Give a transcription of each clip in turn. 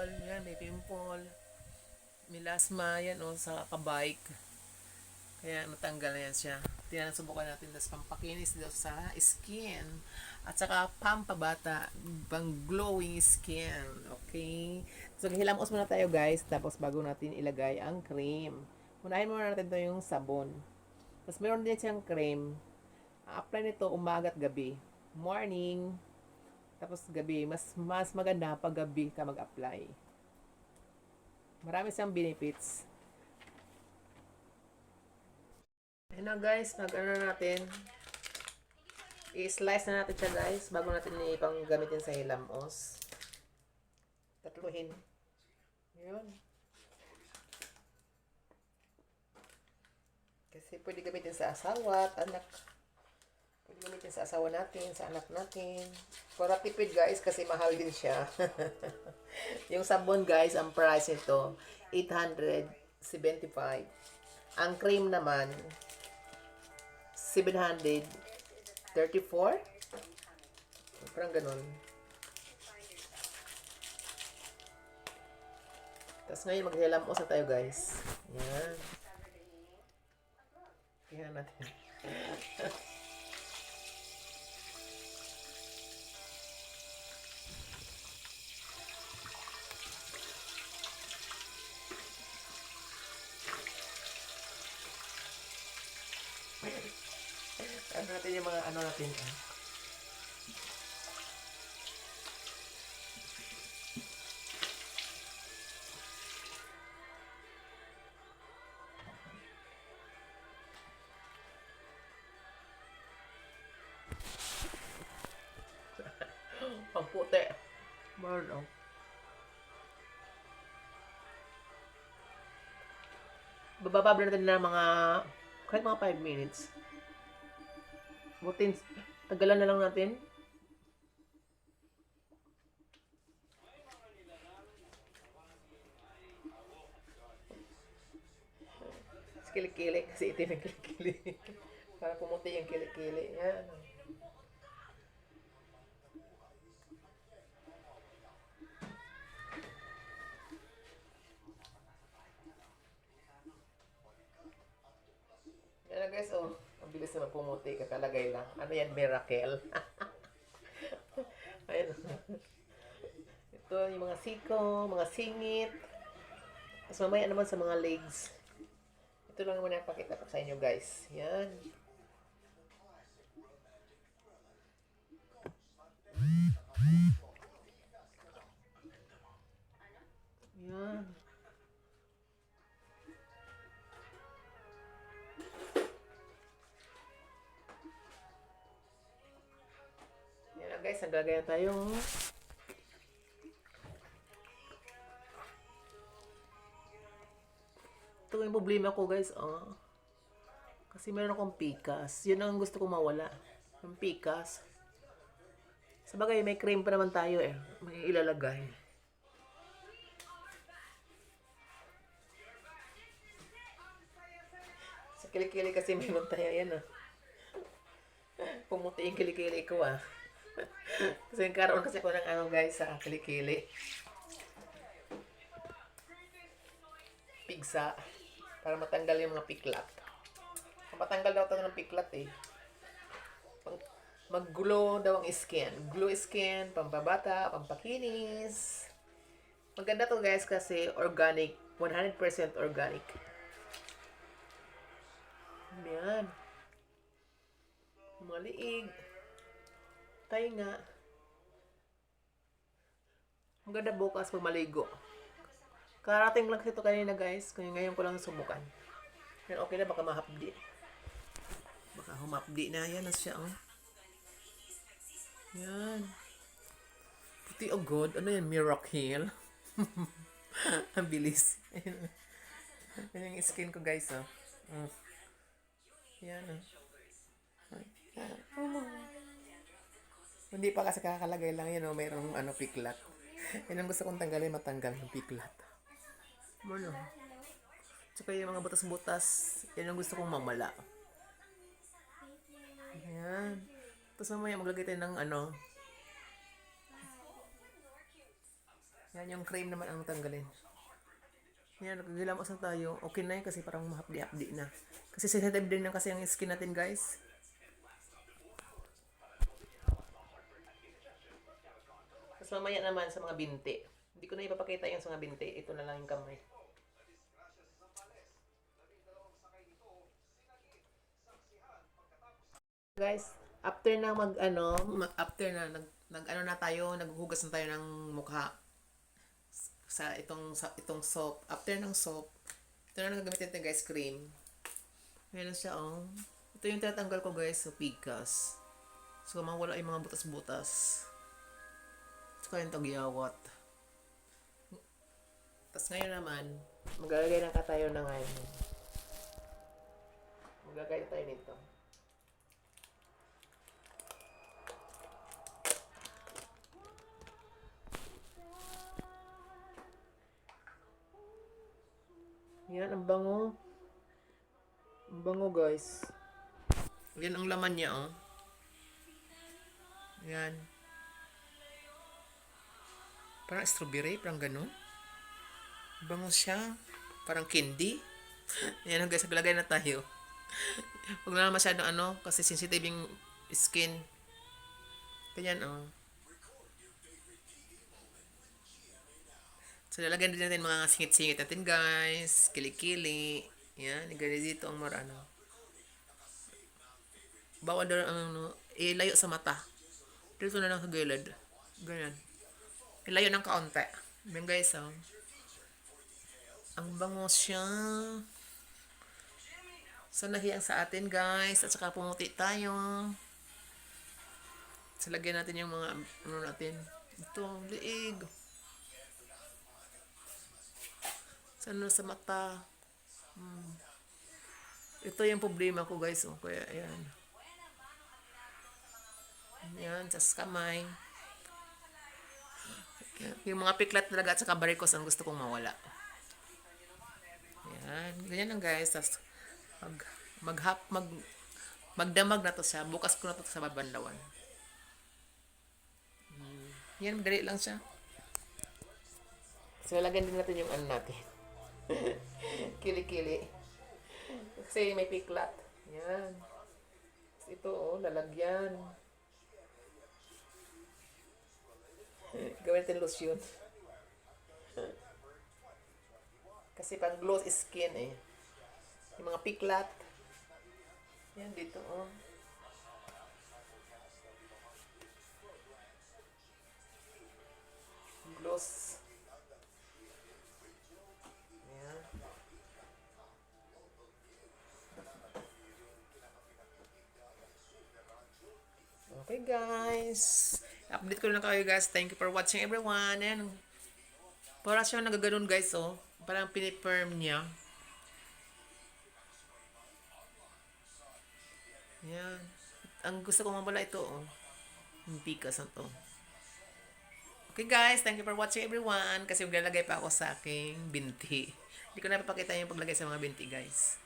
yan, may pimple, melasma, yan o, sa kabike. Kaya matanggal na yan siya. Tingnan, subukan natin. Tapos pampakinis daw sa skin. At saka pampabata, pang glowing skin. Okay? So, hilamos muna tayo guys. Tapos bago natin ilagay ang cream. Unahin muna natin to yung sabon. Tapos meron din siyang cream. Apply nito umaga at gabi. Morning. Tapos gabi. Mas maganda pag gabi ka mag-apply. Marami siyang benefits. Ayun na guys, nag-ano natin. I-slice na natin siya guys bago natin ipang gamitin sa hilamos. Tatluhin. Yun. Kasi pwede gamitin sa asawa at anak. Pwede gamitin sa asawa natin, sa anak natin. Para tipid guys kasi mahal din siya. Yung sabon guys, ang price nito, 875. Ang cream naman, 734. Parang ganun. Tapos ngayon maghilamos na tayo guys. Yan. Yan natin. Ano natin yung mga ano natin. Pangputi. Burn off. Bababa natin na mga kahit mga 5 minutes. Butin, tagalan na lang natin. Kilikili kasi itim yung kilikili. Para pumuti yung kilikili. Yan. Yan na guys, oh. Ang bilis na pumuti. Kakalagay lang. Ano yan? Miracle. Ayun. Ito yung mga siko, mga singit. Tapos mamaya naman sa mga legs. Ito lang muna yung pakita ko sa inyo guys. Yan. Yan. Yan na guys, naglagay na tayo. Ito yung problema ko guys. Kasi meron akong pikas. Yun ang gusto kong mawala. Yung pikas. Sa bagay, may cream pa naman tayo eh. May ilalagay. Sa kilikili kasi meron tayo yan ah. Pumuti yung kilikili ko ah. Kasi nagkaroon kasi ako ng ano guys sa kilikili. Pigsa. Para matanggal yung mga piklat. Matanggal daw ito ng piklat eh. Mag-glow daw ang skin. Glow skin, pampabata, pampakinis. Maganda to guys kasi organic. 100% organic. Yan. Mga liig. Tainga. Maganda bukas pag maligo. Karating lang ito kanina guys. Kaya ngayon ko lang subukan. Yan okay na, baka mahapdi. Baka humapdi na. Yan na siya oh. Yan. Puti o good. Ano yan? Miracle. Ang bilis. Yan yung skin ko guys oh. Yan oh. Hindi pa kasi kakalagay lang yan oh. Mayroong ano, piklat. Yan ang gusto kong tanggalin, matanggal yung piklat. Ano? Tsaka yung mga butas-butas, yan ang gusto kong mamala. Ayan. Tapos mamaya maglagay tayo ng ano, Yan yung cream naman ang tanggalin. Yan, nagagilamos na tayo. Okay na yun kasi parang mahapdi-hapdi na. Kasi sensitive din na kasi ang skin natin, guys. Tapos mamaya naman sa mga binti. Hindi ko na ipapakita yung sa mga binti. Ito na lang yung kamay. Guys, after na after na nag na tayo, naghuhugas na tayo ng mukha sa itong soap. After ng soap, ito na gagamitin natin, guys, cream. Ayan na siya, oh. Ito yung tinatanggal ko, guys, sa pigkas. So, mawala yung mga butas-butas. Tsaka yung tagyawat. Tapos ngayon naman, maglalagay na tayo ng ngayon. Maglalagay na tayo nito. Yan, ang bango. Ang bango, guys. Yan ang laman niya, oh. Yan. Parang strawberry, parang ganun. Bango siya. Parang candy. Yan, guys, naglagay na tayo. Huwag na masyado kasi sensitive yung skin. Ganyan, oh. So, lalagyan din natin mga singit-singit natin, guys. Kili-kili. Yan, ganyan dito ang marano. Bawal daw ilayo sa mata. Dito na lang sa gilid. Ganyan. Ilayo ng kaunti. Yan, guys, oh. Ang bango siya. So, nahiyang sa atin, guys. At saka pumuti tayo. So, lagyan natin yung mga, natin. Ito, liig. Sa mata. Ito yung problema ko, guys. Oh. Kaya, ayan. Ayan, sa kamay. Yung mga piklat talaga at saka varicose ang gusto kong mawala. Ayan. Ganyan lang, guys. Tapos, magdamag na to siya. Bukas ko na to sa babandawan. Yan, madali lang siya. So, lalagyan din natin yung natin. Kili-kili. Kasi may piklat. Yan. Ito, oh, lalagyan. Gawin natin lotion. Kasi pang glow skin, eh. Yung mga piklat. Yan, dito, oh. Gloss. Yan. Okay, guys. Update ko na kayo, guys. Thank you for watching, everyone. And para siya nagaganon, guys, oh. Parang pinipirm niya. Yan. Ang gusto ko mabala ito, oh. Yung pikas na to. Okay, guys. Thank you for watching, everyone. Kasi maglalagay pa ako sa aking binti. Hindi ko na papakita yung paglagay sa mga binti, guys.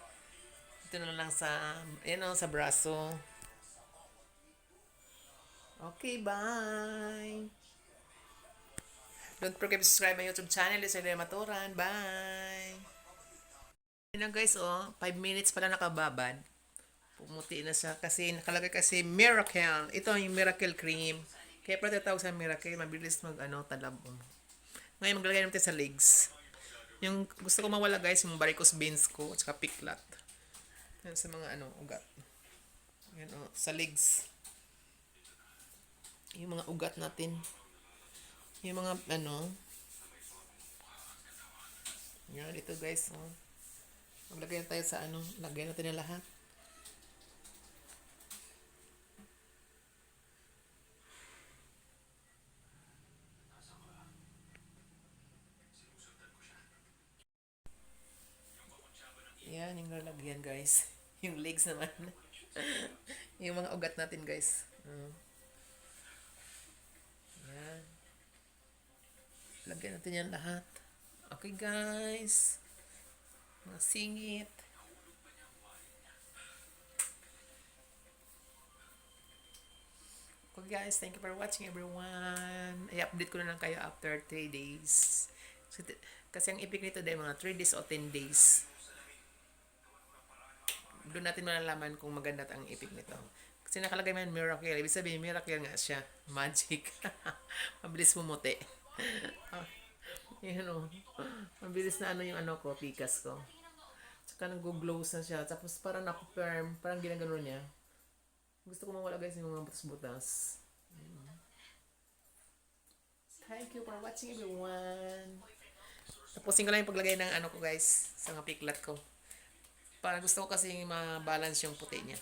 Ito na lang sa, sa braso. Okay, bye. Don't forget to subscribe my YouTube channel, Lisa Maturan. Bye. Yun na, guys, oh. 5 minutes pala nakababad. Pumuti na siya kasi nakalagay kasi Miracle. Ito yung Miracle Cream. Kaya pala tatawag sa Miracle, mabilis talab. Ngayon maglalagay natin sa legs. Yung gusto ko mawala, guys, yung varicose veins ko at saka piklat. Yan sa mga ugat. Yan, oh, sa legs. Yung mga ugat natin. Yung mga yan, dito, guys, oh. Maglagay na tayo sa lagay natin na lahat. Yan, yung lalagyan, guys. Yung legs naman. Yung mga ugat natin, guys. Yan. Lagyan natin yan lahat. Okay, guys. Mga singit. Okay, guys. Thank you for watching everyone. I-update ko na lang kayo after 3 days. Kasi ang ipik nito dahil mga 3 days o 10 days. Doon natin malalaman kung maganda ang ipik nito. Kasi nakalagay man miracle. Ibig sabihin, miracle nga siya. Magic. Mabilis pumuti. Yun o. Mabilis na ano yung ano ko, pikas ko. Tsaka nag-glows na siya. Tapos parang naku-firm. Parang ginagano niya. Gusto ko mawala guys yung mga butas-butas. Thank you for watching everyone. Tapusin ko lang yung paglagay ng ano ko guys. Sa mga piklat ko. Para gusto ko kasi ma-balance yung puti niya.